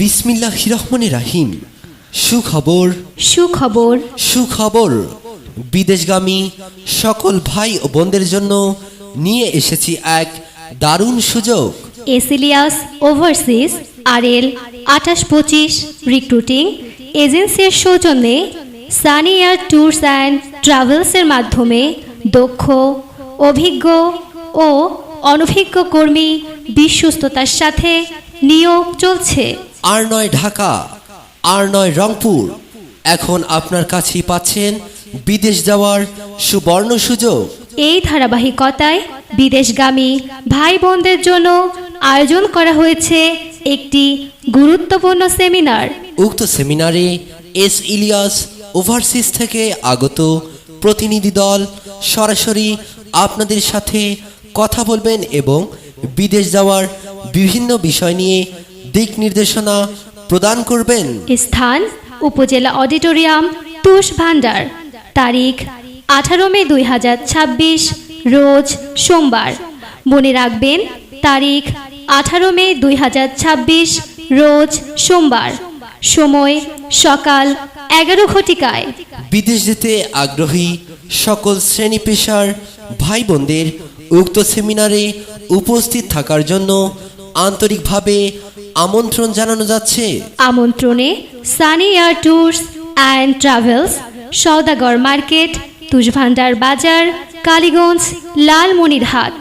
বিসমিল্লাহির রহমানির রহিম। সুখবর সুখবর সুখবর বিদেশগামী সকল ভাই ও বোনদের জন্য নিয়ে এসেছি এক দারুণ সুযোগ। এসিলিয়াস ওভারসিজ RL 2825 রিক্রুটিং এজেন্সির সৌজন্যে সানি এয়ার ট্যুরস অ্যান্ড ট্রাভেলসের মাধ্যমে দক্ষ, অভিজ্ঞ ও অনভিজ্ঞ কর্মী বিশ্বস্ততার সাথে নিয়োগ চলছে। আর নয় ঢাকা, আর নয় রংপুর, এখন আপনার কাছেই পাচ্ছেন বিদেশ যাওয়ার সুবর্ণ সুযোগ। এই ধারাবাহিকতায় বিদেশগামী ভাই বোনদের জন্য আয়োজন করা হয়েছে একটি গুরুত্বপূর্ণ সেমিনার। উক্ত সেমিনারে এস ইলিয়াস ওভারসিজ থেকে আগত প্রতিনিধি দল সরাসরি আপনাদের সাথে কথা বলবেন এবং বিদেশ যাওয়ার বিভিন্ন বিষয় নিয়ে দিক নির্দেশনা প্রদান করবেন। স্থান উপজেলা অডিটোরিয়াম, তুষ ভান্ডার। তারিখ 18 মে 2026 রোজ সোমবার। মনে রাখবেন, তারিখ 18 মে 2026 রোজ সোমবার। সময় সকাল 11 ঘটিকায়। বিদেশ যেতে আগ্রহী সকল শ্রেণী পেশার ভাই বোনদের উক্ত সেমিনারে উপস্থিত থাকার জন্য আন্তরিকভাবে আমন্ত্রণ জানানো যাচ্ছে। আমন্ত্রণে Sunny air tours and travels, সওদাগর মার্কেট, তুষভান্ডার বাজার, কালীগঞ্জ, লালমনিরহাট।